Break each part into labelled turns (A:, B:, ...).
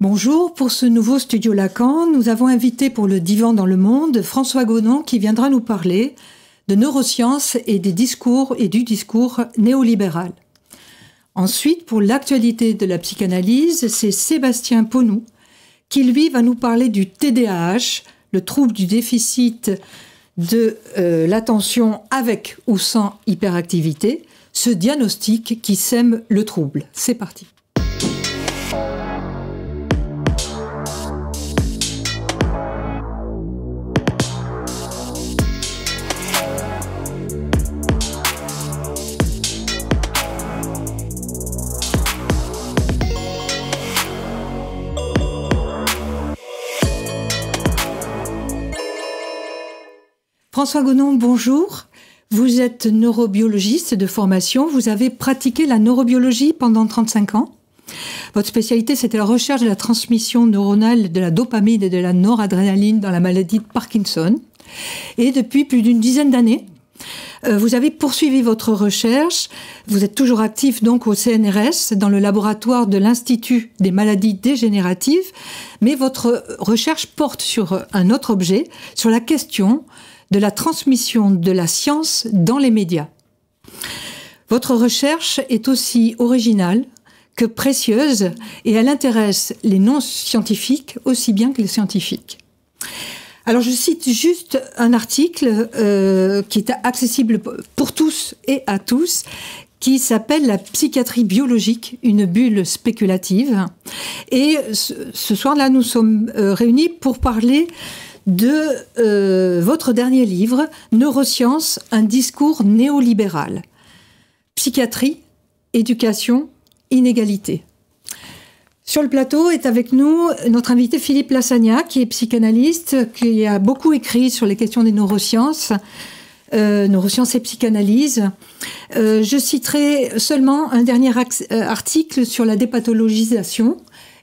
A: Bonjour, pour ce nouveau Studio Lacan, nous avons invité pour le Divan dans le Monde François Gonon qui viendra nous parler de neurosciences et du discours néolibéral. Ensuite, pour l'actualité de la psychanalyse, c'est Sébastien Paunou qui, lui, va nous parler du TDAH, le trouble du déficit de l'attention avec ou sans hyperactivité, ce diagnostic qui sème le trouble. C'est parti. François Gonon, bonjour. Vous êtes neurobiologiste de formation. Vous avez pratiqué la neurobiologie pendant 35 ans. Votre spécialité, c'était la recherche de la transmission neuronale de la dopamine et de la noradrénaline dans la maladie de Parkinson. Et depuis plus d'une dizaine d'années, vous avez poursuivi votre recherche. Vous êtes toujours actif donc au CNRS, dans le laboratoire de l'Institut des maladies dégénératives. Mais votre recherche porte sur un autre objet, sur la question de la transmission de la science dans les médias. Votre recherche est aussi originale que précieuse et elle intéresse les non-scientifiques aussi bien que les scientifiques. Alors je cite juste un article qui est accessible pour tous et à tous, qui s'appelle « La psychiatrie biologique, une bulle spéculative ». Et ce soir-là, nous sommes réunis pour parler de votre dernier livre, Neurosciences, un discours néolibéral. Psychiatrie, éducation, inégalité. Sur le plateau est avec nous notre invité Philippe Lassagna, qui est psychanalyste, qui a beaucoup écrit sur les questions des neurosciences, neurosciences et psychanalyse. Je citerai seulement un dernier article sur la dépathologisation.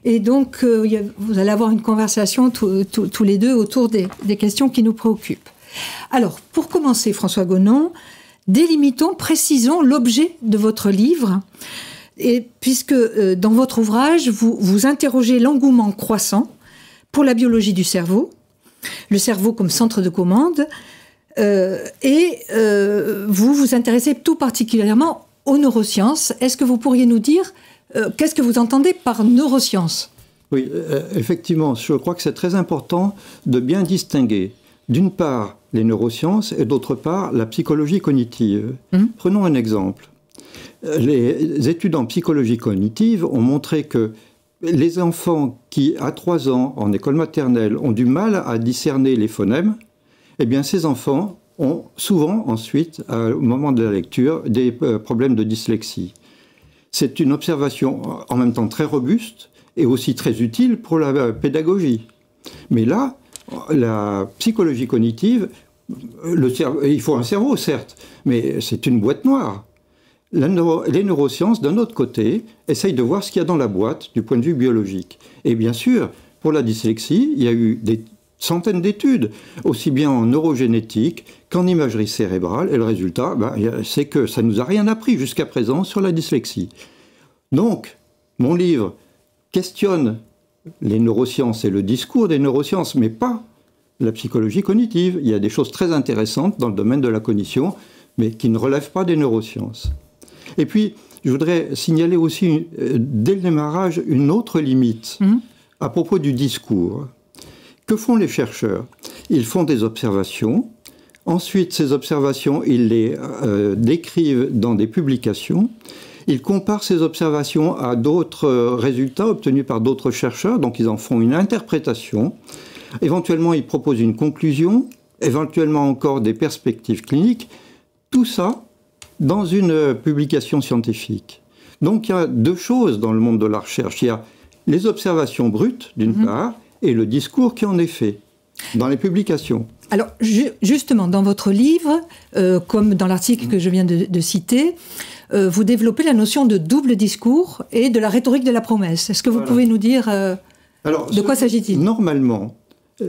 A: Et donc, vous allez avoir une conversation tous les deux autour des questions qui nous préoccupent. Alors, pour commencer, François Gonon, délimitons, précisons l'objet de votre livre. Et puisque dans votre ouvrage, vous interrogez l'engouement croissant pour la biologie du cerveau, le cerveau comme centre de commande, et vous vous intéressez tout particulièrement aux neurosciences. Est-ce que vous pourriez nous dire qu'est-ce que vous entendez par neurosciences ?
B: Oui, effectivement, je crois que c'est très important de bien distinguer, d'une part, les neurosciences et d'autre part, la psychologie cognitive. Prenons un exemple. Les études en psychologie cognitive ont montré que les enfants qui, à 3 ans, en école maternelle, ont du mal à discerner les phonèmes, eh bien, ces enfants ont souvent, ensuite, au moment de la lecture, des problèmes de dyslexie. C'est une observation en même temps très robuste et aussi très utile pour la pédagogie. Mais là, la psychologie cognitive, il faut un cerveau, certes, mais c'est une boîte noire. Les neurosciences, d'un autre côté, essayent de voir ce qu'il y a dans la boîte du point de vue biologique. Et bien sûr, pour la dyslexie, il y a eu des centaines d'études, aussi bien en neurogénétique qu'en imagerie cérébrale. Et le résultat, c'est que ça ne nous a rien appris jusqu'à présent sur la dyslexie. Donc, mon livre questionne les neurosciences et le discours des neurosciences, mais pas la psychologie cognitive. Il y a des choses très intéressantes dans le domaine de la cognition, mais qui ne relèvent pas des neurosciences. Et puis, je voudrais signaler aussi, dès le démarrage, une autre limite à propos du discours. Que font les chercheurs? Ils font des observations. Ensuite, ces observations, ils les décrivent dans des publications. Ils comparent ces observations à d'autres résultats obtenus par d'autres chercheurs, donc ils en font une interprétation. Éventuellement, ils proposent une conclusion, éventuellement encore des perspectives cliniques. Tout ça dans une publication scientifique. Donc il y a 2 choses dans le monde de la recherche. Il y a les observations brutes, d'une part, et le discours qui en est fait dans les publications.
A: Alors, justement, dans votre livre, comme dans l'article que je viens de citer, vous développez la notion de double discours et de la rhétorique de la promesse. Est-ce que vous pouvez nous dire de quoi s'agit-il?
B: Normalement,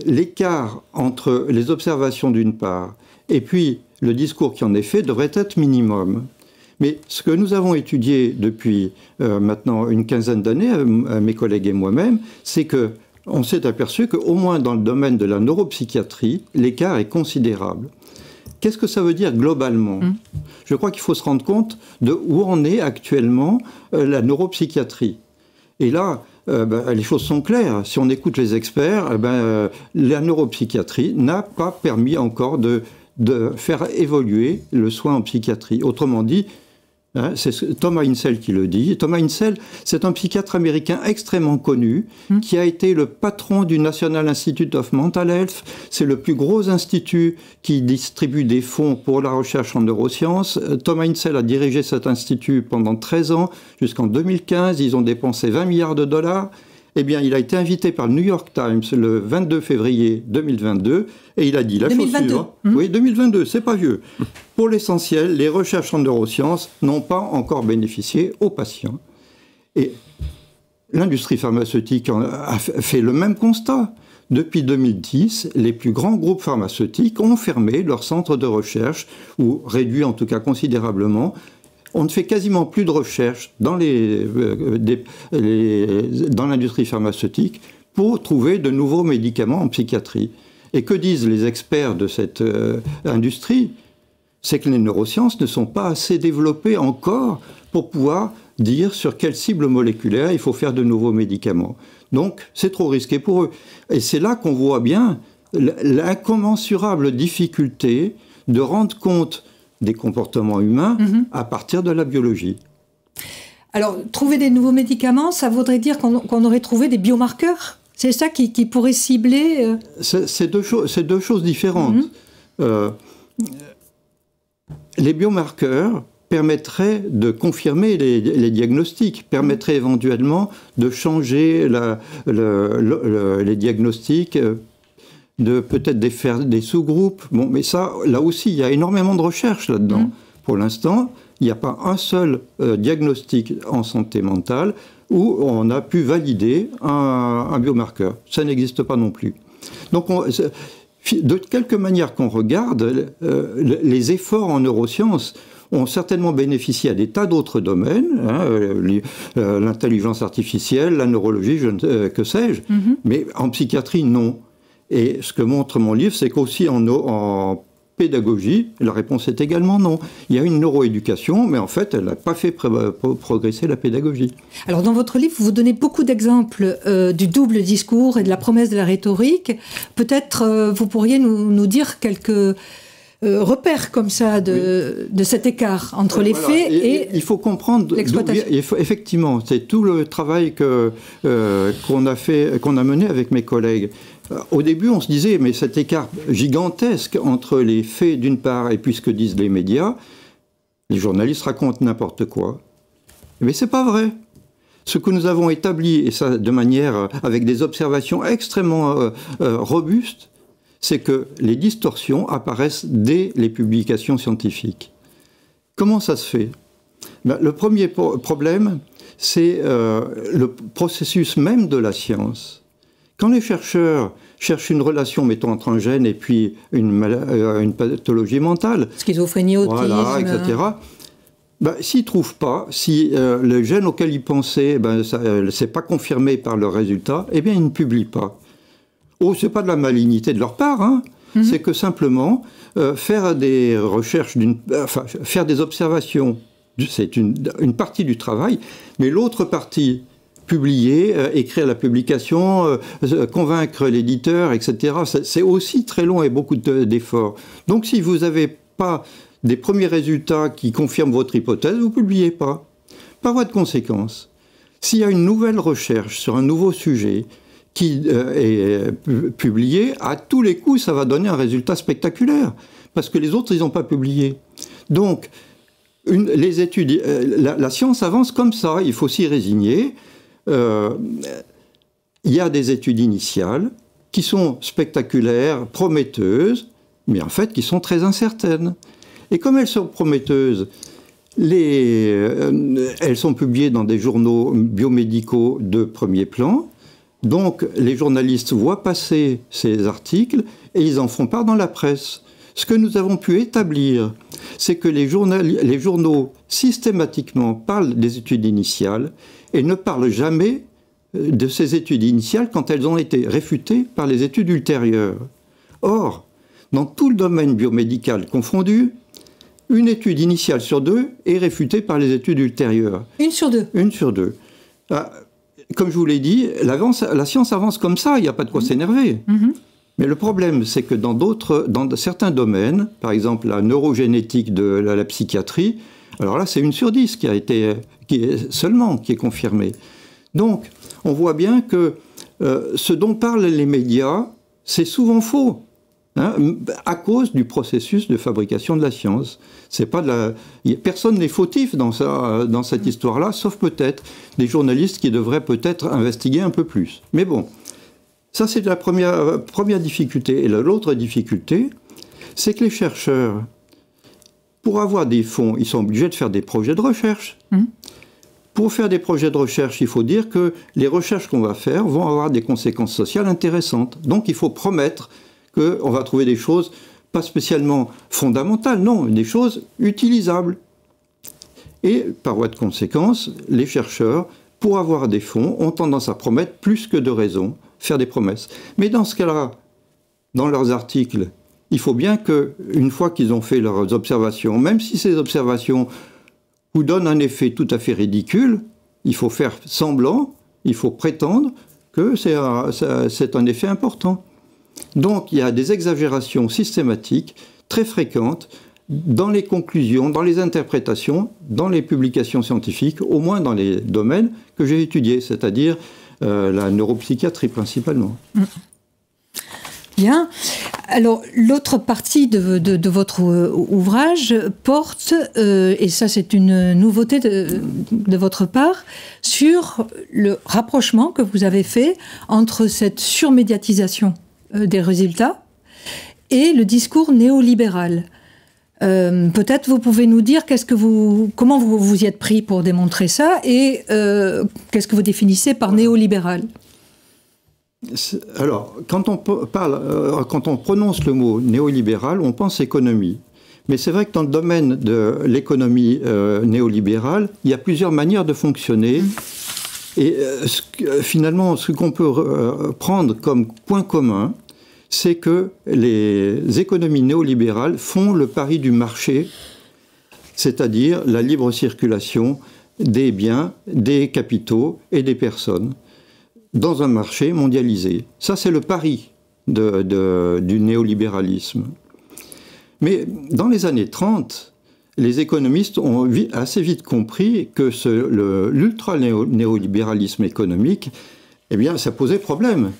B: l'écart entre les observations d'une part et puis le discours qui en est fait devrait être minimum. Mais ce que nous avons étudié depuis maintenant une quinzaine d'années, mes collègues et moi-même, c'est que on s'est aperçu qu'au moins dans le domaine de la neuropsychiatrie, l'écart est considérable. Qu'est-ce que ça veut dire globalement? Je crois qu'il faut se rendre compte de où en est actuellement la neuropsychiatrie. Et là, les choses sont claires. Si on écoute les experts, la neuropsychiatrie n'a pas permis encore de faire évoluer le soin en psychiatrie. Autrement dit, c'est Thomas Insel qui le dit. Thomas Insel, c'est un psychiatre américain extrêmement connu qui a été le patron du National Institute of Mental Health. C'est le plus gros institut qui distribue des fonds pour la recherche en neurosciences. Thomas Insel a dirigé cet institut pendant 13 ans, jusqu'en 2015. Ils ont dépensé 20 milliards de dollars. Eh bien, il a été invité par le New York Times le 22 février 2022 et il a dit la chose suivante. Oui, 2022, c'est pas vieux. Pour l'essentiel, les recherches en neurosciences n'ont pas encore bénéficié aux patients. Et l'industrie pharmaceutique a fait le même constat. Depuis 2010, les plus grands groupes pharmaceutiques ont fermé leurs centres de recherche, ou réduit en tout cas considérablement. On ne fait quasiment plus de recherche dans l'industrie pharmaceutique pour trouver de nouveaux médicaments en psychiatrie. Et que disent les experts de cette industrie? C'est que les neurosciences ne sont pas assez développées encore pour pouvoir dire sur quelle cible moléculaire il faut faire de nouveaux médicaments. Donc, c'est trop risqué pour eux. Et c'est là qu'on voit bien l'incommensurable difficulté de rendre compte des comportements humains à partir de la biologie.
A: Alors, trouver des nouveaux médicaments, ça voudrait dire qu'on aurait trouvé des biomarqueurs? C'est ça qui pourrait cibler
B: C'est deux choses différentes. Les biomarqueurs permettraient de confirmer les diagnostics, permettraient éventuellement de changer les diagnostics, de peut-être faire des sous-groupes. Bon, mais ça, là aussi, il y a énormément de recherches là-dedans. Pour l'instant, il n'y a pas un seul diagnostic en santé mentale où on a pu valider un biomarqueur. Ça n'existe pas non plus. Donc, de quelque manière qu'on regarde, les efforts en neurosciences ont certainement bénéficié à des tas d'autres domaines, l'intelligence artificielle, la neurologie, que sais-je, mais en psychiatrie, non. Et ce que montre mon livre, c'est qu'aussi en pédagogie, la réponse est également non. Il y a une neuroéducation, mais en fait, elle n'a pas fait progresser la pédagogie.
A: Alors, dans votre livre, vous donnez beaucoup d'exemples du double discours et de la promesse de la rhétorique. Peut-être vous pourriez nous dire quelques repères comme ça de cet écart entre les faits et
B: il faut comprendre l'exploitation. Effectivement, c'est tout le travail qu'on a mené avec mes collègues. Au début, on se disait, mais cet écart gigantesque entre les faits d'une part et puis ce que disent les médias, les journalistes racontent n'importe quoi. Mais c'est pas vrai. Ce que nous avons établi, et ça de manière avec des observations extrêmement robustes, c'est que les distorsions apparaissent dès les publications scientifiques. Comment ça se fait? Le premier problème, c'est le processus même de la science. Quand les chercheurs cherchent une relation, mettons, entre un gène et puis une pathologie mentale,
A: schizophrénie, autisme,
B: voilà, etc., s'ils ne trouvent pas, si le gène auquel ils pensaient, c'est pas confirmé par le résultat, eh bien, ils ne publient pas. Oh, c'est pas de la malignité de leur part, hein. C'est que simplement, faire des recherches, faire des observations, c'est une partie du travail, mais l'autre partie, publier, écrire la publication, convaincre l'éditeur, etc., c'est aussi très long et beaucoup d'efforts. Donc si vous n'avez pas des premiers résultats qui confirment votre hypothèse, vous ne publiez pas. Par voie de conséquence, s'il y a une nouvelle recherche sur un nouveau sujet qui est publiée, à tous les coups, ça va donner un résultat spectaculaire, parce que les autres, ils n'ont pas publié. Donc, les études, la science avance comme ça, il faut s'y résigner. Il y a des études initiales, qui sont spectaculaires, prometteuses, mais en fait qui sont très incertaines. Et comme elles sont prometteuses, elles sont publiées dans des journaux biomédicaux de premier plan, donc les journalistes voient passer ces articles et ils en font part dans la presse. Ce que nous avons pu établir, c'est que les journaux systématiquement parlent des études initiales et ne parlent jamais de ces études initiales quand elles ont été réfutées par les études ultérieures. Or, dans tout le domaine biomédical confondu, une étude initiale sur 2 est réfutée par les études ultérieures.
A: Une sur 2 ? Une
B: sur 2. Comme je vous l'ai dit, la science avance comme ça, il n'y a pas de quoi s'énerver. Mais le problème, c'est que dans certains domaines, par exemple la neurogénétique de la psychiatrie, alors là, c'est 1 sur 10 qui est confirmée. Donc, on voit bien que ce dont parlent les médias, c'est souvent faux, hein, à cause du processus de fabrication de la science. Personne n'est fautif dans cette histoire-là, sauf peut-être des journalistes qui devraient peut-être investiguer un peu plus. Mais bon, ça c'est la première difficulté. Et l'autre difficulté, c'est que les chercheurs, pour avoir des fonds, ils sont obligés de faire des projets de recherche. Pour faire des projets de recherche, il faut dire que les recherches qu'on va faire vont avoir des conséquences sociales intéressantes. Donc il faut promettre qu'on va trouver des choses pas spécialement fondamentales, non, des choses utilisables. Et par voie de conséquence, les chercheurs, pour avoir des fonds, ont tendance à promettre plus que de raison, faire des promesses. Mais dans ce cas-là, dans leurs articles, il faut bien qu'une fois qu'ils ont fait leurs observations, même si ces observations vous donnent un effet tout à fait ridicule, il faut faire semblant, il faut prétendre que c'est un effet important. Donc il y a des exagérations systématiques, très fréquentes, dans les conclusions, dans les interprétations, dans les publications scientifiques, au moins dans les domaines que j'ai étudiés, c'est-à-dire la neuropsychiatrie principalement.
A: Bien. Alors, l'autre partie de votre ouvrage porte, et ça c'est une nouveauté de votre part, sur le rapprochement que vous avez fait entre cette surmédiatisation des résultats et le discours néolibéral. Peut-être vous pouvez nous dire comment vous y êtes pris pour démontrer ça et qu'est-ce que vous définissez par néolibéral ?
B: Alors, quand on prononce le mot néolibéral, on pense économie. Mais c'est vrai que dans le domaine de l'économie néolibérale, il y a plusieurs manières de fonctionner. Et finalement, ce qu'on peut prendre comme point commun, c'est que les économies néolibérales font le pari du marché, c'est-à-dire la libre circulation des biens, des capitaux et des personnes dans un marché mondialisé. Ça, c'est le pari du néolibéralisme. Mais dans les années 30, les économistes ont assez vite compris que l'ultra-néolibéralisme économique, eh bien, ça posait problème.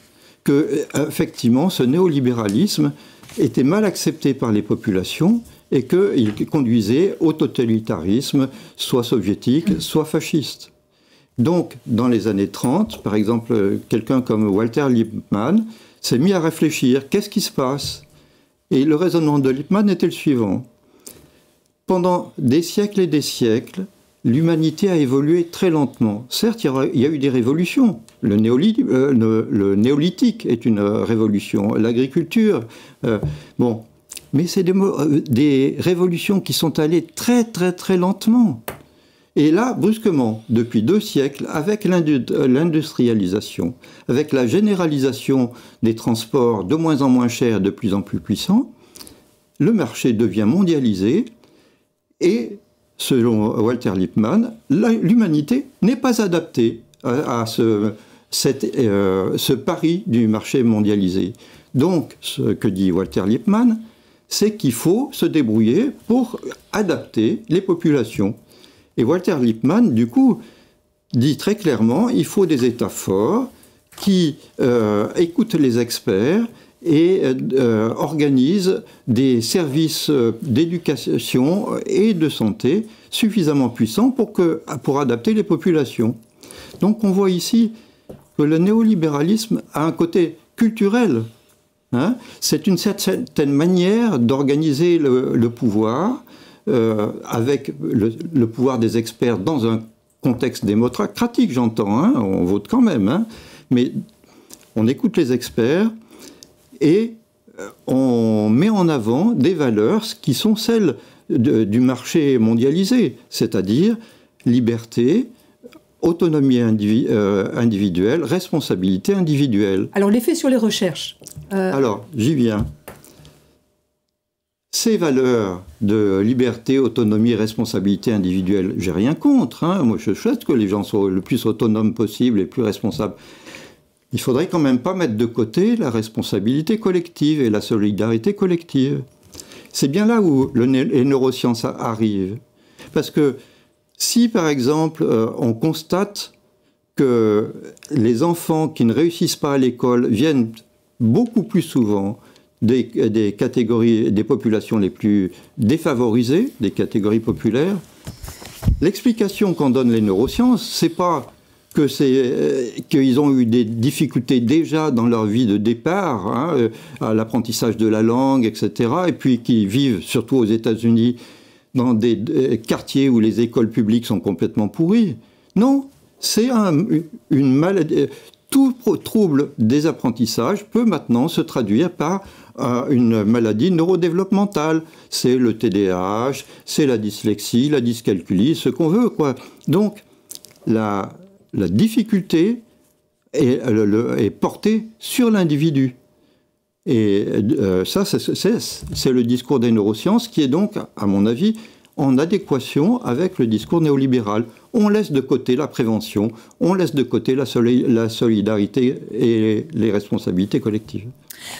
B: Que, effectivement, ce néolibéralisme était mal accepté par les populations et qu'il conduisait au totalitarisme, soit soviétique, soit fasciste. Donc, dans les années 30, par exemple, quelqu'un comme Walter Lippmann s'est mis à réfléchir. Qu'est-ce qui se passe ? Et le raisonnement de Lippmann était le suivant. Pendant des siècles et des siècles, l'humanité a évolué très lentement. Certes, il y a eu des révolutions. Le néolithique est une révolution. L'agriculture, bon. Mais c'est des révolutions qui sont allées très, très, très lentement. Et là, brusquement, depuis 2 siècles, avec l'industrialisation, avec la généralisation des transports de moins en moins chers, de plus en plus puissants, le marché devient mondialisé et, selon Walter Lippmann, l'humanité n'est pas adaptée à ce pari du marché mondialisé. Donc, ce que dit Walter Lippmann, c'est qu'il faut se débrouiller pour adapter les populations. Et Walter Lippmann, du coup, dit très clairement, il faut des États forts qui écoutent les experts et organisent des services d'éducation et de santé suffisamment puissants pour adapter les populations. Donc on voit ici que le néolibéralisme a un côté culturelle. Hein, c'est une certaine manière d'organiser le pouvoir, avec le pouvoir des experts dans un contexte démocratique, j'entends, hein, on vote quand même, hein, mais on écoute les experts et on met en avant des valeurs qui sont celles du marché mondialisé, c'est-à-dire liberté, autonomie individuelle, responsabilité individuelle.
A: Alors, l'effet sur les recherches.
B: Alors, j'y viens. Ces valeurs de liberté, autonomie, responsabilité individuelle, j'ai rien contre. Hein. Moi, je souhaite que les gens soient le plus autonomes possible et plus responsables. Il faudrait quand même pas mettre de côté la responsabilité collective et la solidarité collective. C'est bien là où les neurosciences arrivent. Parce que si, par exemple, on constate que les enfants qui ne réussissent pas à l'école viennent beaucoup plus souvent des catégories, des populations les plus défavorisées, des catégories populaires, l'explication qu'en donnent les neurosciences, c'est pas qu'ils ont eu des difficultés déjà dans leur vie de départ, hein, à l'apprentissage de la langue, etc., et puis qu'ils vivent, surtout aux États-Unis, dans des quartiers où les écoles publiques sont complètement pourries. Non, c'est une maladie. Tout trouble des apprentissages peut maintenant se traduire par une maladie neurodéveloppementale. C'est le TDAH, c'est la dyslexie, la dyscalculie, ce qu'on veut, quoi. Donc, la difficulté est portée sur l'individu. Et ça, c'est le discours des neurosciences qui est donc, à mon avis, en adéquation avec le discours néolibéral. On laisse de côté la prévention, on laisse de côté la solidarité et les responsabilités collectives.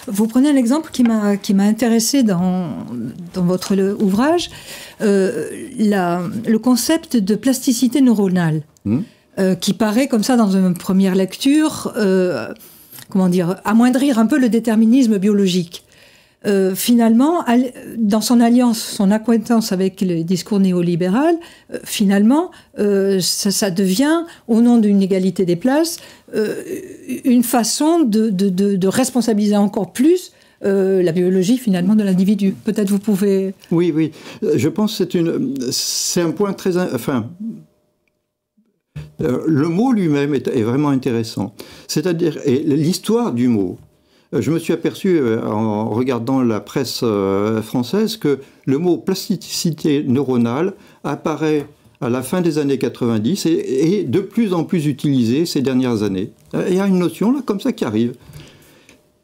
A: Vous prenez un exemple qui m'a intéressé dans votre ouvrage, le concept de plasticité neuronale, qui paraît comme ça dans une première lecture, amoindrir un peu le déterminisme biologique. Finalement, dans son acquaintance avec le discours néolibéral, finalement, ça devient, au nom d'une égalité des places, une façon de responsabiliser encore plus la biologie, finalement, de l'individu. Peut-être vous pouvez...
B: Oui. Je pense que c'est un point très... le mot lui-même est vraiment intéressant. C'est-à-dire, et l'histoire du mot... Je me suis aperçu, en regardant la presse française, que le mot plasticité neuronale apparaît à la fin des années 90 et est de plus en plus utilisé ces dernières années. Il y a une notion là, comme ça qui arrive.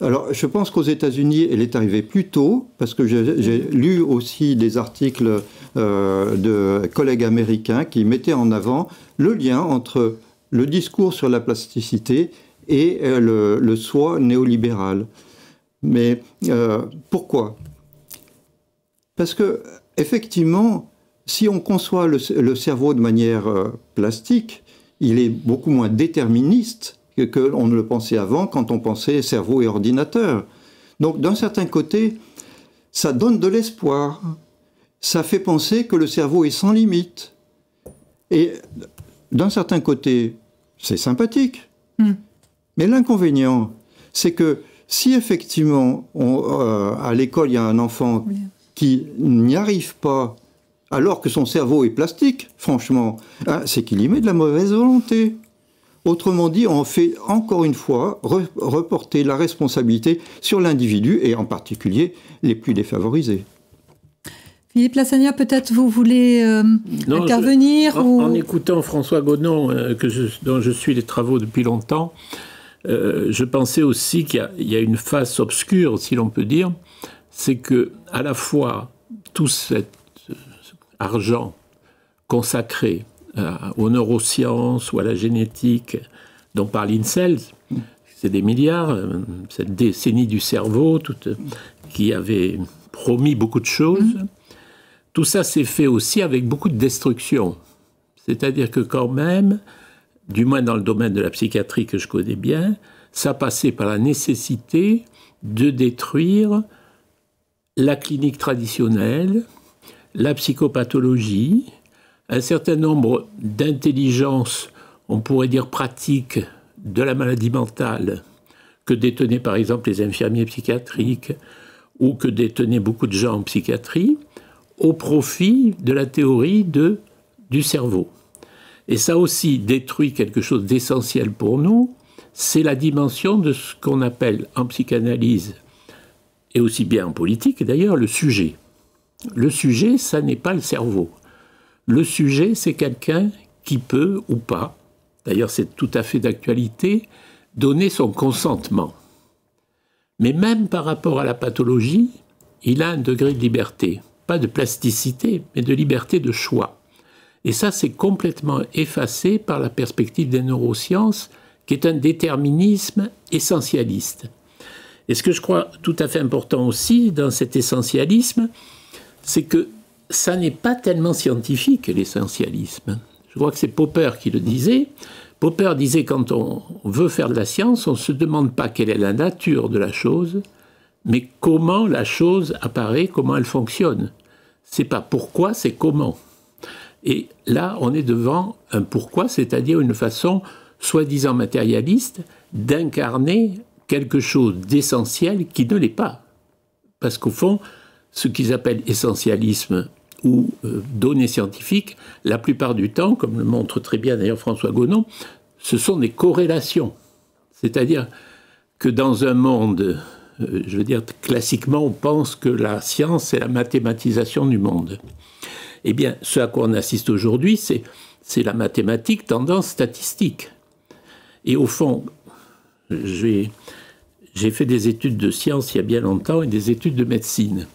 B: Alors, je pense qu'aux États-Unis, elle est arrivée plus tôt, parce que j'ai lu aussi des articles de collègues américains qui mettaient en avant le lien entre le discours sur la plasticité et le soi néolibéral. Mais pourquoi ? Parce que, effectivement, si on conçoit le cerveau de manière plastique, il est beaucoup moins déterministe que on ne le pensait avant quand on pensait cerveau et ordinateur. Donc, d'un certain côté, ça donne de l'espoir. Ça fait penser que le cerveau est sans limite. Et d'un certain côté, c'est sympathique. Mais l'inconvénient, c'est que si effectivement, à l'école, il y a un enfant qui n'y arrive pas, alors que son cerveau est plastique, franchement, c'est qu'il y met de la mauvaise volonté. Autrement dit, on fait encore une fois reporter la responsabilité sur l'individu, et en particulier les plus défavorisés.
A: Philippe Lassagna, peut-être vous voulez intervenir
C: en écoutant François Gonon, dont je suis les travaux depuis longtemps, je pensais aussi qu'il y a une face obscure, si l'on peut dire, c'est que à la fois tout cet argent consacré aux neurosciences ou à la génétique dont parle INSELS, c'est des milliards, cette décennie du cerveau qui avait promis beaucoup de choses, tout ça s'est fait aussi avec beaucoup de destruction. C'est-à-dire que quand même, du moins dans le domaine de la psychiatrie que je connais bien, ça passait par la nécessité de détruire la clinique traditionnelle, la psychopathologie, un certain nombre d'intelligences, on pourrait dire pratiques, de la maladie mentale que détenaient par exemple les infirmiers psychiatriques ou que détenaient beaucoup de gens en psychiatrie, au profit de la théorie du cerveau. Et ça aussi détruit quelque chose d'essentiel pour nous, c'est la dimension de ce qu'on appelle en psychanalyse, et aussi bien en politique d'ailleurs, le sujet. Le sujet, ça n'est pas le cerveau. Le sujet, c'est quelqu'un qui peut ou pas, d'ailleurs c'est tout à fait d'actualité, donner son consentement. Mais même par rapport à la pathologie, il a un degré de liberté. Pas de plasticité, mais de liberté de choix. Et ça, c'est complètement effacé par la perspective des neurosciences, qui est un déterminisme essentialiste. Et ce que je crois tout à fait important aussi dans cet essentialisme, c'est que ça n'est pas tellement scientifique, l'essentialisme. Je crois que c'est Popper qui le disait. Popper disait, quand on veut faire de la science, on ne se demande pas quelle est la nature de la chose, mais comment la chose apparaît, comment elle fonctionne. C'est pas pourquoi, c'est comment. Et là, on est devant un pourquoi, c'est-à-dire une façon soi-disant matérialiste d'incarner quelque chose d'essentiel qui ne l'est pas. Parce qu'au fond, ce qu'ils appellent essentialisme ou données scientifiques, la plupart du temps, comme le montre très bien d'ailleurs François Gonon, ce sont des corrélations. C'est-à-dire que dans un monde, je veux dire, classiquement, on pense que la science, c'est la mathématisation du monde. Eh bien, ce à quoi on assiste aujourd'hui, c'est la mathématique tendance statistique. Et au fond, j'ai fait des études de sciences il y a bien longtemps et des études de médecine.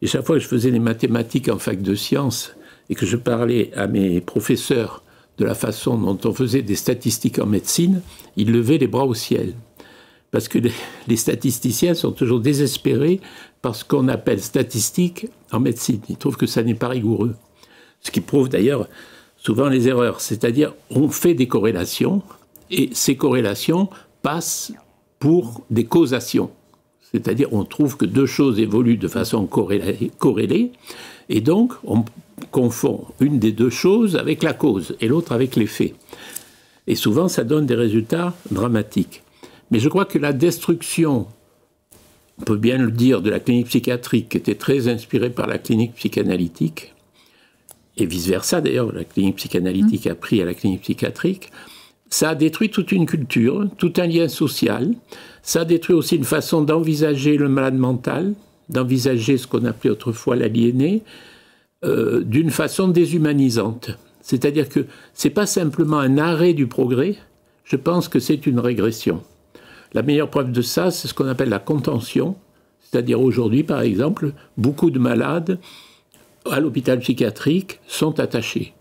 C: Et chaque fois que je faisais des mathématiques en fac de sciences et que je parlais à mes professeurs de la façon dont on faisait des statistiques en médecine, ils levaient les bras au ciel. Parce que les statisticiens sont toujours désespérés par ce qu'on appelle statistique en médecine. Ils trouvent que ça n'est pas rigoureux. Ce qui prouve d'ailleurs souvent les erreurs. C'est-à-dire, on fait des corrélations et ces corrélations passent pour des causations. C'est-à-dire, on trouve que deux choses évoluent de façon corrélée et donc on confond une des deux choses avec la cause et l'autre avec l'effet. Et souvent, ça donne des résultats dramatiques. Mais je crois que la destruction, on peut bien le dire, de la clinique psychiatrique, qui était très inspirée par la clinique psychanalytique, et vice-versa d'ailleurs, la clinique psychanalytique a pris à la clinique psychiatrique, ça a détruit toute une culture, tout un lien social, ça a détruit aussi une façon d'envisager le malade mental, d'envisager ce qu'on appelait autrefois l'aliéné, d'une façon déshumanisante. C'est-à-dire que ce n'est pas simplement un arrêt du progrès, je pense que c'est une régression. La meilleure preuve de ça, c'est ce qu'on appelle la contention. C'est-à-dire aujourd'hui, par exemple, beaucoup de malades à l'hôpital psychiatrique sont attachés.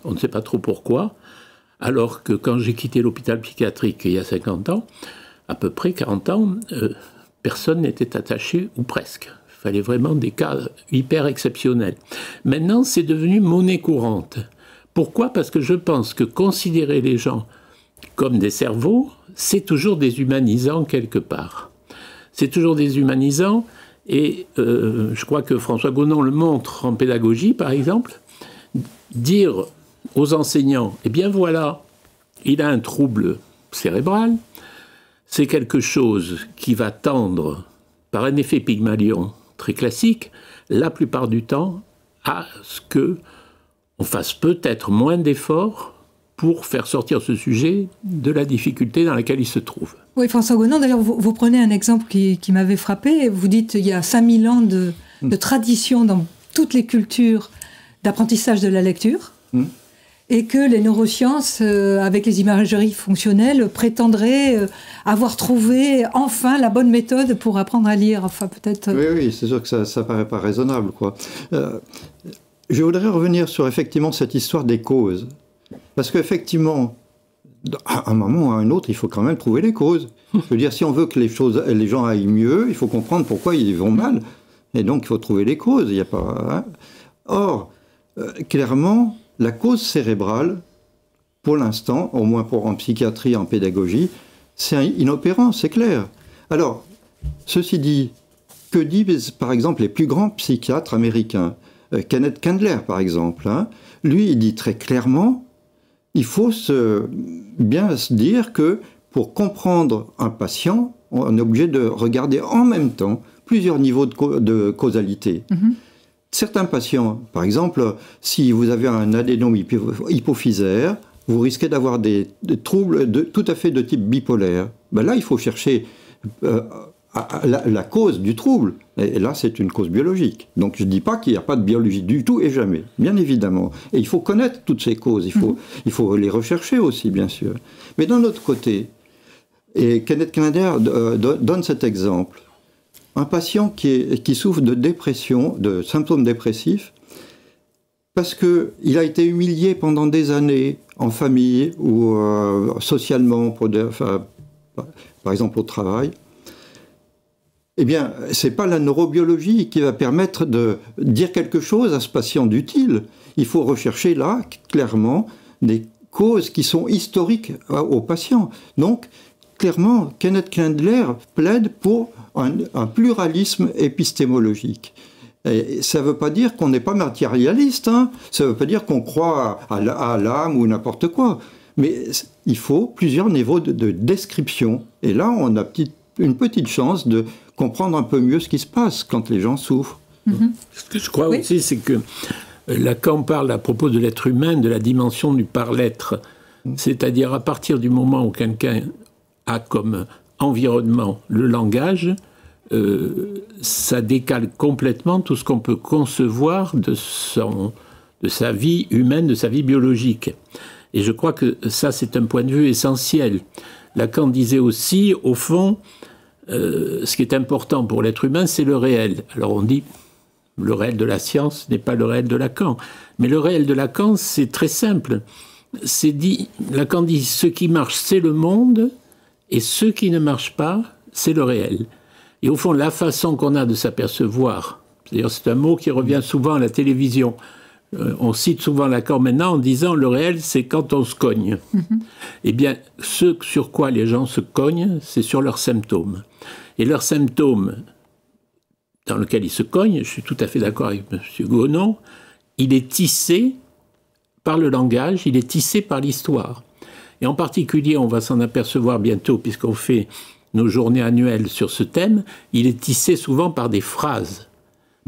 C: On ne sait pas trop pourquoi, alors que quand j'ai quitté l'hôpital psychiatrique il y a 50 ans, à peu près 40 ans, personne n'était attaché, ou presque. Il fallait vraiment des cas hyper exceptionnels. Maintenant, c'est devenu monnaie courante. Pourquoi ? Parce que je pense que considérer les gens comme des cerveaux, c'est toujours déshumanisant quelque part. C'est toujours déshumanisant, et je crois que François Gonon le montre en pédagogie, par exemple, dire aux enseignants, eh bien voilà, il a un trouble cérébral, c'est quelque chose qui va tendre, par un effet Pygmalion très classique, la plupart du temps, à ce qu'on fasse peut-être moins d'efforts pour faire sortir ce sujet de la difficulté dans laquelle il se trouve.
A: Oui, François Gonon, d'ailleurs, vous prenez un exemple qui m'avait frappé. Vous dites qu'il y a 5000 ans de tradition dans toutes les cultures d'apprentissage de la lecture, et que les neurosciences, avec les imageries fonctionnelles, prétendraient avoir trouvé enfin la bonne méthode pour apprendre à lire. Enfin, peut-être...
B: Oui, c'est sûr que ça ne paraît pas raisonnable, quoi. Je voudrais revenir sur, effectivement, cette histoire des causes. Parce qu'effectivement, à un moment ou à un autre, il faut quand même trouver les causes. Je veux dire, si on veut que les gens aillent mieux, il faut comprendre pourquoi ils vont mal. Et donc, il faut trouver les causes. Il y a pas, hein. Or, clairement, la cause cérébrale, pour l'instant, au moins en psychiatrie, en pédagogie, c'est inopérant, c'est clair. Alors, ceci dit, que disent par exemple les plus grands psychiatres américains ? Kenneth Candler, par exemple, hein, lui, il dit très clairement, il faut bien se dire que pour comprendre un patient, on est obligé de regarder en même temps plusieurs niveaux de causalité. Certains patients, par exemple, si vous avez un adénome hypophysaire, vous risquez d'avoir des troubles tout à fait de type bipolaire. Ben là, il faut chercher la cause du trouble. Et là, c'est une cause biologique. Donc, je ne dis pas qu'il n'y a pas de biologie du tout et jamais, bien évidemment. Et il faut connaître toutes ces causes. Il faut les rechercher aussi, bien sûr. Mais d'un autre côté, et Kenneth Knader donne cet exemple, un patient qui souffre de dépression, de symptômes dépressifs, parce qu'il a été humilié pendant des années en famille ou socialement, par exemple au travail, eh bien, ce n'est pas la neurobiologie qui va permettre de dire quelque chose à ce patient d'utile. Il faut rechercher là, clairement, des causes qui sont historiques au patient. Donc, clairement, Kenneth Knader plaide pour un pluralisme épistémologique. Et ça ne veut pas dire qu'on n'est pas matérialiste, hein. Ça ne veut pas dire qu'on croit à l'âme ou n'importe quoi. Mais il faut plusieurs niveaux de description. Et là, on a une petite chance de comprendre un peu mieux ce qui se passe quand les gens souffrent.
C: Ce que je crois aussi, c'est que Lacan parle à propos de l'être humain, de la dimension du par-l'être. C'est-à-dire à partir du moment où quelqu'un a comme environnement le langage, ça décale complètement tout ce qu'on peut concevoir de sa vie humaine, de sa vie biologique. Et je crois que ça, c'est un point de vue essentiel. Lacan disait aussi, au fond, ce qui est important pour l'être humain, c'est le réel. Alors on dit, le réel de la science n'est pas le réel de Lacan. Mais le réel de Lacan, c'est très simple. Lacan dit, ce qui marche, c'est le monde, et ce qui ne marche pas, c'est le réel. Et au fond, la façon qu'on a de s'apercevoir, c'est-à-dire c'est un mot qui revient souvent à la télévision. On cite souvent Lacan maintenant en disant le réel, c'est quand on se cogne. Eh bien, ce sur quoi les gens se cognent, c'est sur leurs symptômes. Et leurs symptômes dans lesquels ils se cognent, je suis tout à fait d'accord avec M. Gonon, il est tissé par le langage, il est tissé par l'histoire. Et en particulier, on va s'en apercevoir bientôt, puisqu'on fait nos journées annuelles sur ce thème, il est tissé souvent par des phrases,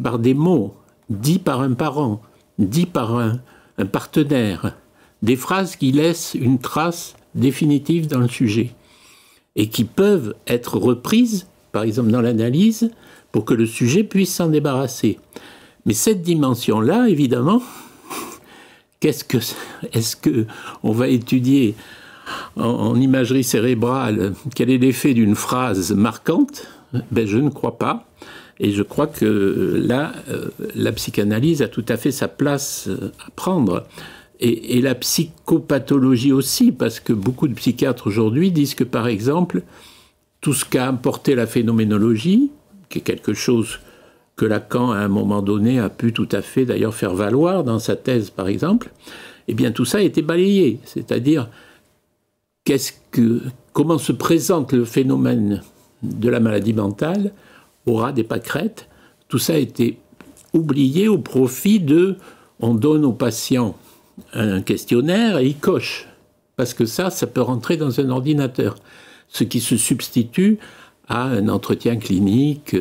C: par des mots, dits par un parent, dits par un partenaire, des phrases qui laissent une trace définitive dans le sujet et qui peuvent être reprises, par exemple dans l'analyse, pour que le sujet puisse s'en débarrasser. Mais cette dimension-là, évidemment, est-ce qu'on va étudier en imagerie cérébrale quel est l'effet d'une phrase marquante? Ben, je ne crois pas. Et je crois que là, la psychanalyse a tout à fait sa place à prendre. Et la psychopathologie aussi, parce que beaucoup de psychiatres aujourd'hui disent que, par exemple, tout ce qu'a apporté la phénoménologie, qui est quelque chose que Lacan, à un moment donné, a pu tout à fait d'ailleurs faire valoir dans sa thèse, par exemple, eh bien tout ça a été balayé. C'est-à-dire, comment se présente le phénomène de la maladie mentale au ras des pâquerettes? Tout ça a été oublié au profit on donne aux patients un questionnaire et ils cochent. Parce que ça peut rentrer dans un ordinateur. Ce qui se substitue à un entretien clinique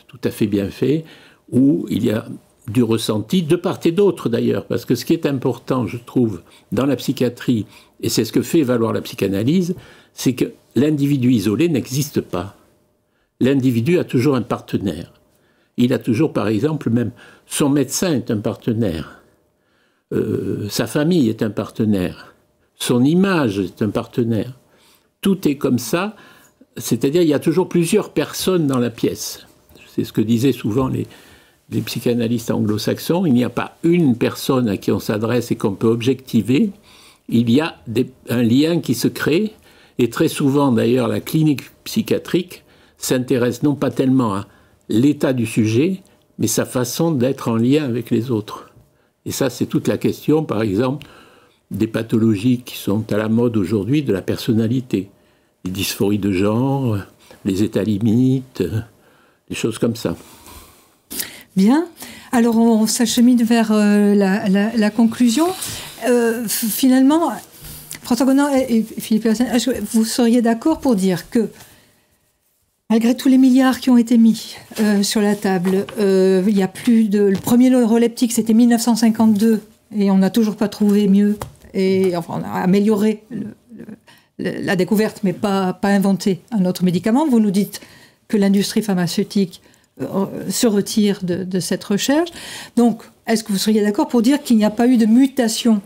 C: tout à fait bien fait, où il y a du ressenti de part et d'autre d'ailleurs. Parce que ce qui est important, je trouve, dans la psychiatrie, et c'est ce que fait valoir la psychanalyse, c'est que l'individu isolé n'existe pas. L'individu a toujours un partenaire. Il a toujours, par exemple, même son médecin est un partenaire. Sa famille est un partenaire. Son image est un partenaire. Tout est comme ça, c'est-à-dire il y a toujours plusieurs personnes dans la pièce. C'est ce que disaient souvent les psychanalystes anglo-saxons. Il n'y a pas une personne à qui on s'adresse et qu'on peut objectiver. Il y a un lien qui se crée. Et très souvent, d'ailleurs, la clinique psychiatrique s'intéresse non pas tellement à l'état du sujet, mais sa façon d'être en lien avec les autres. Et ça, c'est toute la question, par exemple, des pathologies qui sont à la mode aujourd'hui de la personnalité. Les dysphories de genre, les états limites, des choses comme ça.
A: Bien. Alors, on s'achemine vers la conclusion. Finalement, François Gonon et Philippe Hersen, est-ce que vous seriez d'accord pour dire que Malgré tous les milliards qui ont été mis sur la table, il y a plus de... Le premier neuroleptique, c'était 1952, et on n'a toujours pas trouvé mieux. Et enfin, on a amélioré la découverte, mais pas inventé un autre médicament. Vous nous dites que l'industrie pharmaceutique se retire de cette recherche. Donc, est-ce que vous seriez d'accord pour dire qu'il n'y a pas eu de mutation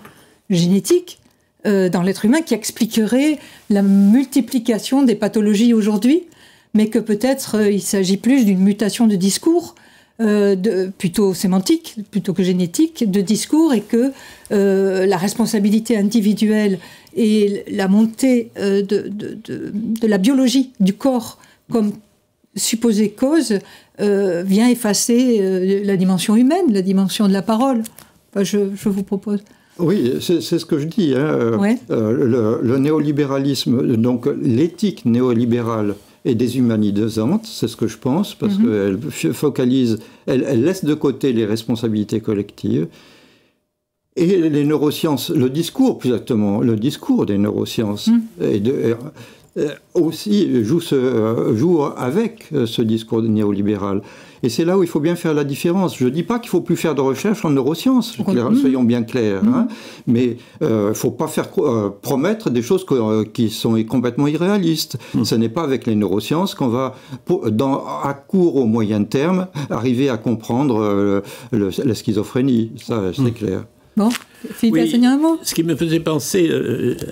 A: génétique dans l'être humain qui expliquerait la multiplication des pathologies aujourd'hui, mais que peut-être il s'agit plus d'une mutation de discours, plutôt sémantique, plutôt que génétique, de discours, et que la responsabilité individuelle et la montée de la biologie du corps comme supposée cause vient effacer la dimension humaine, la dimension de la parole. Enfin, je vous propose.
B: Oui, c'est ce que je dis. Hein. Ouais. Le néolibéralisme, donc l'éthique néolibérale est déshumanisante, c'est ce que je pense, parce qu'elle focalise, elle laisse de côté les responsabilités collectives. Et les neurosciences, le discours, plus exactement, le discours des neurosciences, aussi joue avec ce discours néolibéral. Et c'est là où il faut bien faire la différence. Je ne dis pas qu'il ne faut plus faire de recherche en neurosciences, soyons bien clairs. Hein, mais il ne faut pas faire promettre des choses qui sont complètement irréalistes. Ce n'est pas avec les neurosciences qu'on va, à court ou moyen terme, arriver à comprendre la schizophrénie. Ça, c'est clair.
A: Bon, Philippe,
C: oui, un mot. Ce qui me faisait penser,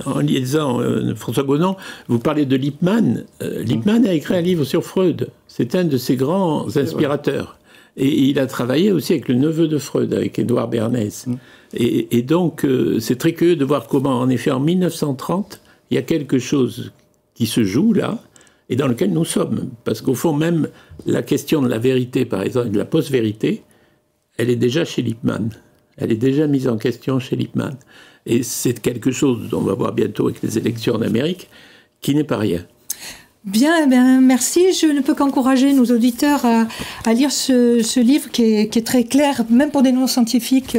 C: en lisant François Gonon, vous parlez de Lippmann. Lippmann a écrit un livre sur Freud. C'est un de ses grands inspirateurs. Et il a travaillé aussi avec le neveu de Freud, avec Édouard Bernays. Et donc, c'est très curieux de voir comment, en effet, en 1930, il y a quelque chose qui se joue là, et dans lequel nous sommes. Parce qu'au fond, même la question de la vérité, par exemple, de la post-vérité, elle est déjà chez Lippmann. Elle est déjà mise en question chez Lippmann. Et c'est quelque chose dont on va voir bientôt avec les élections en Amérique, qui n'est pas rien.
A: Bien, merci. Je ne peux qu'encourager nos auditeurs à lire ce livre qui est très clair, même pour des non-scientifiques,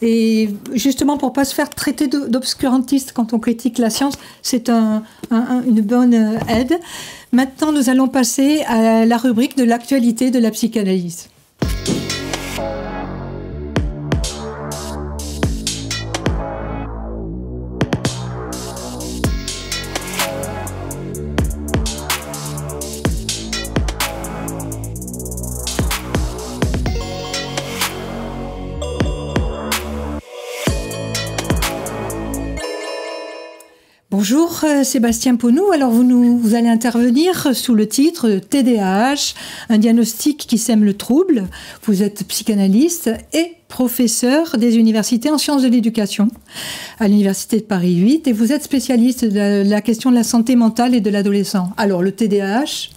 A: et justement pour ne pas se faire traiter d'obscurantiste quand on critique la science, c'est une bonne aide. Maintenant, nous allons passer à la rubrique de l'actualité de la psychanalyse. Bonjour Sébastien Ponou, alors vous allez intervenir sous le titre TDAH, un diagnostic qui sème le trouble. Vous êtes psychanalyste et professeur des universités en sciences de l'éducation à l'université de Paris 8 et vous êtes spécialiste de la question de la santé mentale et de l'adolescent. Alors le TDAH,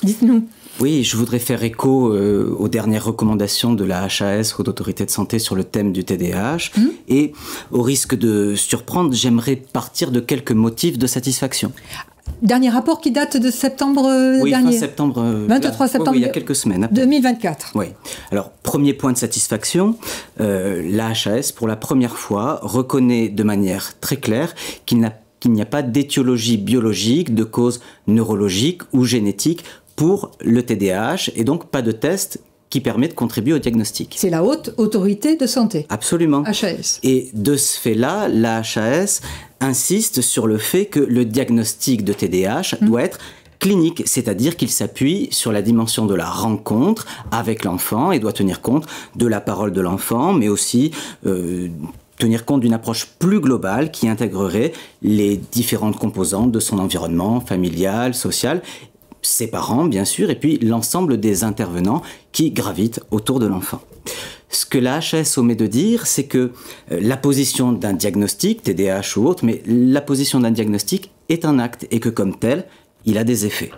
A: dites-nous.
D: Oui, je voudrais faire écho aux dernières recommandations de la HAS, Haute Autorité de Santé, sur le thème du TDAH. Et au risque de surprendre, j'aimerais partir de quelques motifs de satisfaction.
A: Dernier rapport qui date de septembre dernier.
D: Fin septembre.
A: 23 septembre.
D: Oui, il y a quelques semaines.
A: 2024.
D: Oui. Alors, premier point de satisfaction, la HAS, pour la première fois, reconnaît de manière très claire qu'il n'y a pas d'étiologie biologique, de cause neurologique ou génétique pour le TDAH, et donc pas de test qui permet de contribuer au diagnostic.
A: C'est la Haute Autorité de Santé.
D: Absolument.
A: HAS.
D: Et de ce fait-là, la HAS insiste sur le fait que le diagnostic de TDAH doit être clinique, c'est-à-dire qu'il s'appuie sur la dimension de la rencontre avec l'enfant et doit tenir compte de la parole de l'enfant, mais aussi tenir compte d'une approche plus globale qui intégrerait les différentes composantes de son environnement familial, social, ses parents, bien sûr, et puis l'ensemble des intervenants qui gravitent autour de l'enfant. Ce que la HAS omet de dire, c'est que la position d'un diagnostic, TDAH ou autre, mais la position d'un diagnostic est un acte et que comme tel, il a des effets.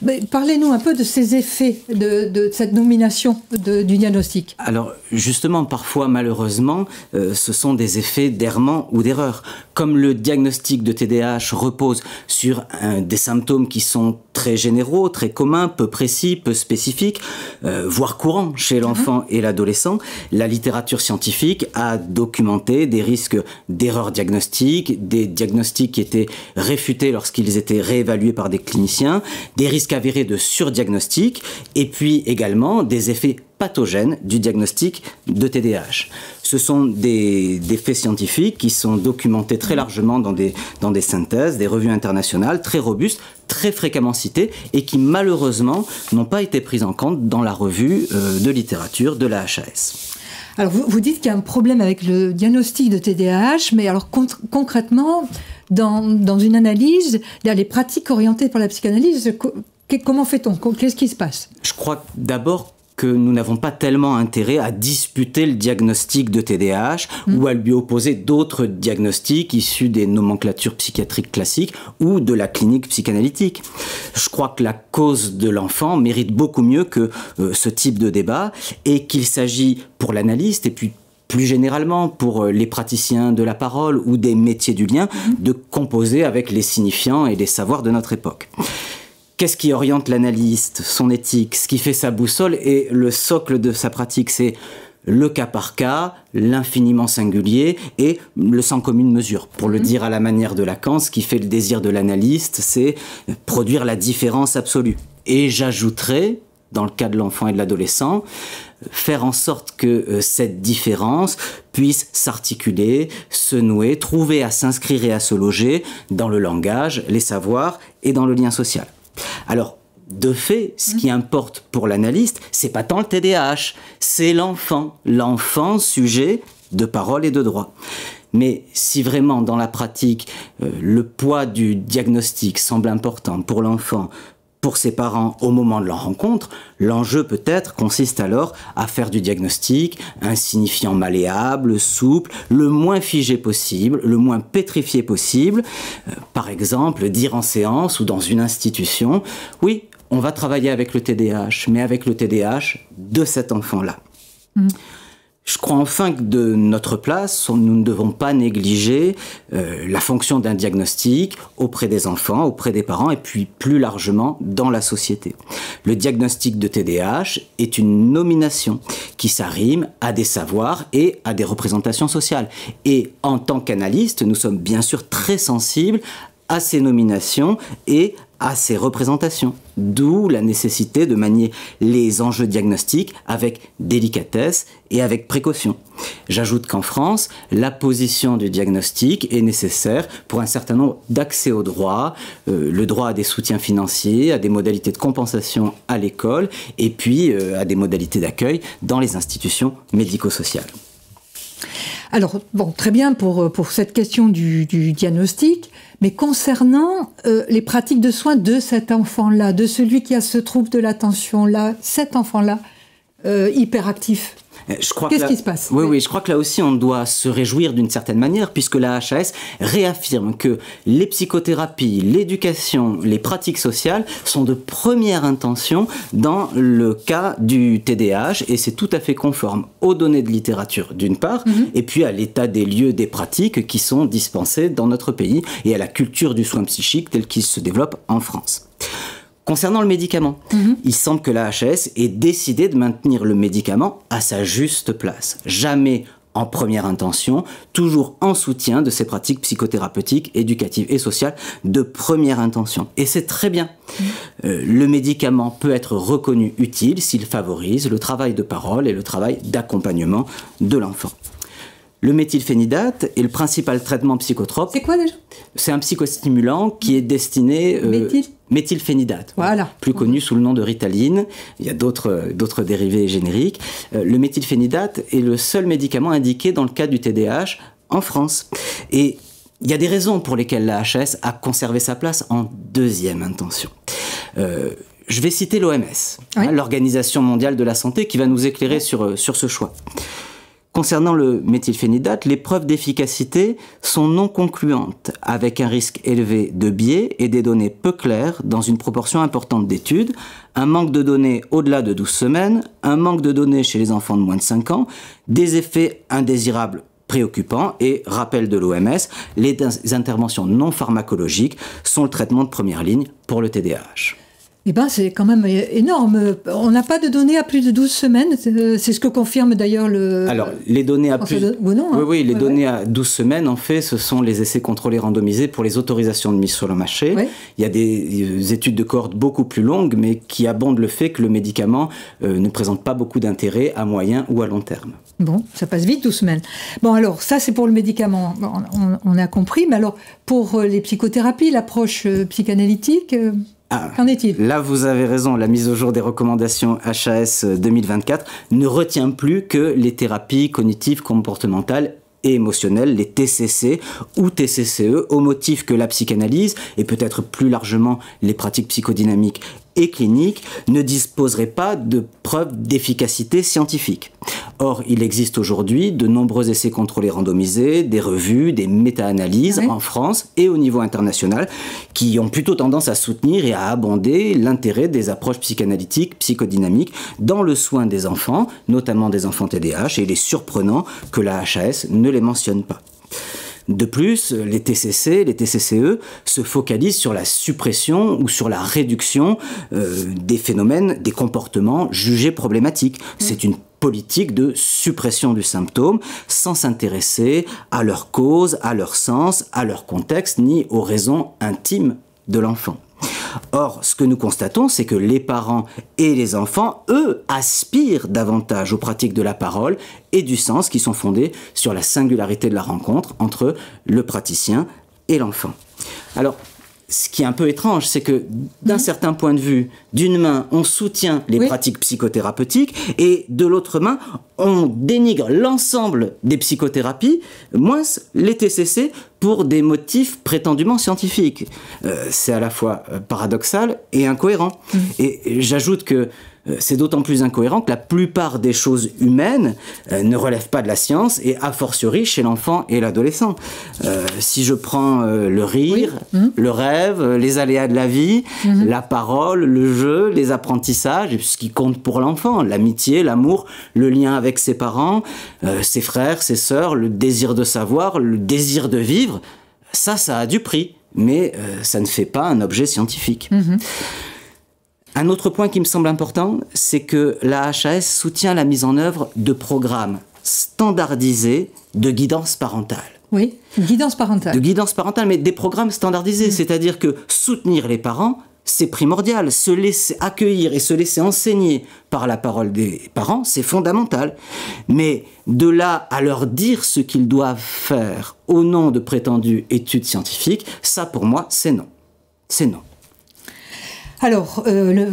A: Mais parlez-nous un peu de ces effets de cette nomination du diagnostic.
D: Alors justement, parfois malheureusement, ce sont des effets d'errement ou d'erreur. Comme le diagnostic de TDAH repose sur des symptômes qui sont très généraux, très communs, peu précis, peu spécifiques, voire courants chez l'enfant et l'adolescent, la littérature scientifique a documenté des risques d'erreurs diagnostiques, des diagnostics qui étaient réfutés lorsqu'ils étaient réévalués par des cliniciens, des risques avérés de surdiagnostic et puis également des effets pathogènes du diagnostic de TDAH. Ce sont des faits scientifiques qui sont documentés très largement dans des synthèses, des revues internationales très robustes, très fréquemment citées et qui malheureusement n'ont pas été prises en compte dans la revue de littérature de la HAS.
A: Alors vous dites qu'il y a un problème avec le diagnostic de TDAH, mais alors concrètement, dans une analyse, il y a les pratiques orientées par la psychanalyse. Comment fait-on? Qu'est-ce qui se passe?
D: Je crois d'abord que nous n'avons pas tellement intérêt à disputer le diagnostic de TDAH ou à lui opposer d'autres diagnostics issus des nomenclatures psychiatriques classiques ou de la clinique psychanalytique. Je crois que la cause de l'enfant mérite beaucoup mieux que ce type de débat et qu'il s'agit pour l'analyste et puis plus généralement pour les praticiens de la parole ou des métiers du lien de composer avec les signifiants et les savoirs de notre époque. Qu'est-ce qui oriente l'analyste, son éthique, ce qui fait sa boussole et le socle de sa pratique? C'est le cas par cas, l'infiniment singulier et le sans commune mesure. Pour le dire à la manière de Lacan, ce qui fait le désir de l'analyste, c'est produire la différence absolue. Et j'ajouterais, dans le cas de l'enfant et de l'adolescent, faire en sorte que cette différence puisse s'articuler, se nouer, trouver à s'inscrire et à se loger dans le langage, les savoirs et dans le lien social. Alors, de fait, ce qui importe pour l'analyste, c'est pas tant le TDAH, c'est l'enfant sujet de parole et de droit. Mais si vraiment dans la pratique, le poids du diagnostic semble important pour l'enfant, pour ses parents au moment de leur rencontre, l'enjeu peut-être consiste alors à faire du diagnostic un signifiant malléable, souple, le moins figé possible, le moins pétrifié possible. Par exemple, dire en séance ou dans une institution, oui, on va travailler avec le TDAH, mais avec le TDAH de cet enfant-là. Je crois enfin que de notre place, nous ne devons pas négliger la fonction d'un diagnostic auprès des enfants, auprès des parents et puis plus largement dans la société. Le diagnostic de TDAH est une nomination qui s'arrime à des savoirs et à des représentations sociales. Et en tant qu'analystes, nous sommes bien sûr très sensibles à ces nominations et à ces représentations. D'où la nécessité de manier les enjeux diagnostiques avec délicatesse et avec précaution. J'ajoute qu'en France, la position du diagnostic est nécessaire pour un certain nombre d'accès au droit, le droit à des soutiens financiers, à des modalités de compensation à l'école et puis à des modalités d'accueil dans les institutions médico-sociales.
A: Alors, bon, très bien pour cette question du diagnostic, mais concernant les pratiques de soins de cet enfant-là, de celui qui a ce trouble de l'attention-là, cet enfant-là, hyperactif. Qu'est-ce qui se passe?
D: Oui, je crois que là aussi on doit se réjouir d'une certaine manière puisque la HAS réaffirme que les psychothérapies, l'éducation, les pratiques sociales sont de première intention dans le cas du TDAH et c'est tout à fait conforme aux données de littérature d'une part et puis à l'état des lieux des pratiques qui sont dispensées dans notre pays et à la culture du soin psychique tel qu'il se développe en France. Concernant le médicament, il semble que la HAS ait décidé de maintenir le médicament à sa juste place. Jamais en première intention, toujours en soutien de ces pratiques psychothérapeutiques, éducatives et sociales de première intention. Et c'est très bien. Le médicament peut être reconnu utile s'il favorise le travail de parole et le travail d'accompagnement de l'enfant. Le méthylphénidate est le principal traitement psychotrope.
A: C'est quoi déjà? C'est
D: un psychostimulant qui est destiné... méthylphénidate,
A: voilà.
D: Plus connu sous le nom de Ritaline. Il y a d'autres dérivés génériques. Le méthylphénidate est le seul médicament indiqué dans le cas du TDAH en France. Et il y a des raisons pour lesquelles la HAS a conservé sa place en deuxième intention. Je vais citer l'OMS, l'Organisation mondiale de la santé, qui va nous éclairer sur ce choix. Concernant le méthylphénidate, les preuves d'efficacité sont non concluantes, avec un risque élevé de biais et des données peu claires dans une proportion importante d'études, un manque de données au-delà de 12 semaines, un manque de données chez les enfants de moins de 5 ans, des effets indésirables préoccupants et, rappel de l'OMS, les interventions non pharmacologiques sont le traitement de première ligne pour le TDAH.
A: Eh bien, c'est quand même énorme. On n'a pas de données à plus de 12 semaines. C'est ce que confirme d'ailleurs le...
D: Alors, les données à plus...
A: Gonon, hein.
D: Oui, les données à 12 semaines, en fait, ce sont les essais contrôlés randomisés pour les autorisations de mise sur le marché. Ouais. Il y a des études de cohorte beaucoup plus longues, mais qui abondent le fait que le médicament ne présente pas beaucoup d'intérêt à moyen ou à long terme.
A: Bon, ça passe vite, 12 semaines. Bon, alors, ça, c'est pour le médicament. On a compris. Mais alors, pour les psychothérapies, l'approche psychanalytique... Qu'en est-il ?
D: Là, vous avez raison. La mise au jour des recommandations HAS 2024 ne retient plus que les thérapies cognitives comportementales et émotionnelles, les TCC ou TCCE, au motif que la psychanalyse, et peut-être plus largement les pratiques psychodynamiques et cliniques, ne disposeraient pas de preuves d'efficacité scientifique. Or, il existe aujourd'hui de nombreux essais contrôlés randomisés, des revues, des méta-analyses en France et au niveau international qui ont plutôt tendance à soutenir et à abonder l'intérêt des approches psychanalytiques, psychodynamiques dans le soin des enfants, notamment des enfants TDAH, et il est surprenant que la HAS ne les mentionne pas. De plus, les TCC, les TCCE se focalisent sur la suppression ou sur la réduction des phénomènes, des comportements jugés problématiques. C'est une politique de suppression du symptôme sans s'intéresser à leur cause, à leur sens, à leur contexte, ni aux raisons intimes de l'enfant. Or, ce que nous constatons, c'est que les parents et les enfants, eux, aspirent davantage aux pratiques de la parole et du sens qui sont fondées sur la singularité de la rencontre entre le praticien et l'enfant. Alors, ce qui est un peu étrange, c'est que d'un certain point de vue, d'une main, on soutient les pratiques psychothérapeutiques et de l'autre main, on dénigre l'ensemble des psychothérapies, moins les TCC, pour des motifs prétendument scientifiques. C'est à la fois paradoxal et incohérent. Et j'ajoute que c'est d'autant plus incohérent que la plupart des choses humaines ne relèvent pas de la science et a fortiori chez l'enfant et l'adolescent. Si je prends le rire, le rêve, les aléas de la vie, la parole, le jeu, les apprentissages, ce qui compte pour l'enfant, l'amitié, l'amour, le lien avec ses parents, ses frères, ses sœurs, le désir de savoir, le désir de vivre, ça a du prix, mais ça ne fait pas un objet scientifique. Un autre point qui me semble important, c'est que la HAS soutient la mise en œuvre de programmes standardisés de guidance parentale.
A: Oui, guidance parentale.
D: De guidance parentale, mais des programmes standardisés, c'est-à-dire que soutenir les parents, c'est primordial. Se laisser accueillir et se laisser enseigner par la parole des parents, c'est fondamental. Mais de là à leur dire ce qu'ils doivent faire au nom de prétendues études scientifiques, ça pour moi, c'est non. C'est non.
A: Alors,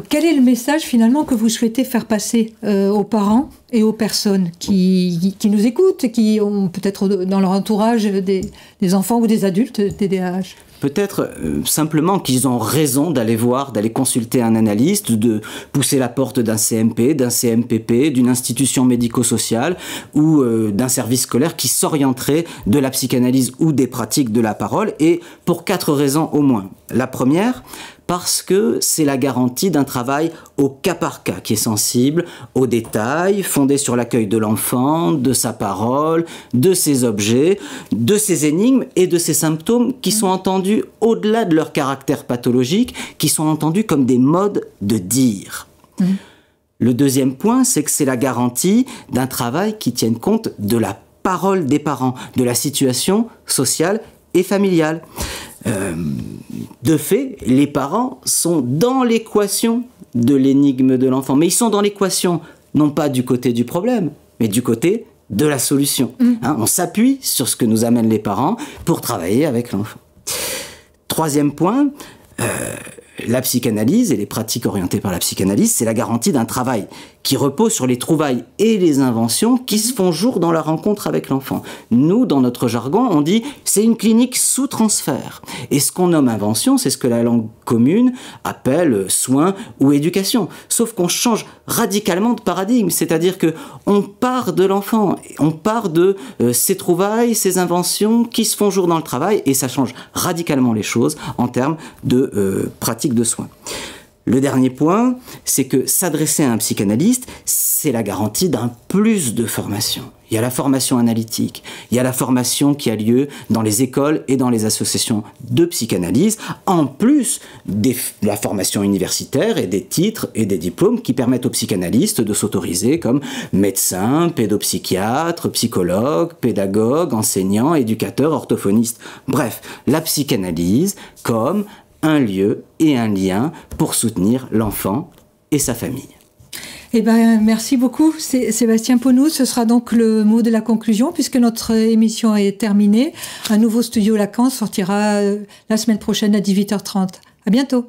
A: quel est le message finalement que vous souhaitez faire passer aux parents et aux personnes qui nous écoutent, qui ont peut-être dans leur entourage des enfants ou des adultes TDAH ?
D: Peut-être simplement qu'ils ont raison d'aller voir, d'aller consulter un analyste, de pousser la porte d'un CMP, d'un CMPP, d'une institution médico-sociale ou d'un service scolaire qui s'orienterait de la psychanalyse ou des pratiques de la parole, et pour 4 raisons au moins. La première, parce que c'est la garantie d'un travail au cas par cas qui est sensible aux détails, fondé sur l'accueil de l'enfant, de sa parole, de ses objets, de ses énigmes et de ses symptômes qui sont entendus au-delà de leur caractère pathologique, qui sont entendus comme des modes de dire. Le deuxième point, c'est que c'est la garantie d'un travail qui tienne compte de la parole des parents, de la situation sociale et familiale. De fait, les parents sont dans l'équation de l'énigme de l'enfant. Mais ils sont dans l'équation, non pas du côté du problème, mais du côté de la solution. On s'appuie sur ce que nous amènent les parents pour travailler avec l'enfant. Troisième point, la psychanalyse et les pratiques orientées par la psychanalyse, c'est la garantie d'un travail qui repose sur les trouvailles et les inventions qui se font jour dans la rencontre avec l'enfant. Nous, dans notre jargon, on dit c'est une clinique sous transfert. Et ce qu'on nomme invention, c'est ce que la langue commune appelle soin ou éducation. Sauf qu'on change radicalement de paradigme, c'est-à-dire que on part de l'enfant, on part de ses trouvailles, ses inventions qui se font jour dans le travail, et ça change radicalement les choses en termes de pratique de soins. Le dernier point, c'est que s'adresser à un psychanalyste, c'est la garantie d'un plus de formation. Il y a la formation analytique, il y a la formation qui a lieu dans les écoles et dans les associations de psychanalyse, en plus de la formation universitaire et des titres et des diplômes qui permettent aux psychanalystes de s'autoriser comme médecin, pédopsychiatre, psychologue, pédagogue, enseignant, éducateur, orthophoniste. Bref, la psychanalyse comme un lieu et un lien pour soutenir l'enfant et sa famille.
A: Eh ben, merci beaucoup, Sébastien Paunoux. Ce sera donc le mot de la conclusion, puisque notre émission est terminée. Un nouveau Studio Lacan sortira la semaine prochaine à 18h30. À bientôt.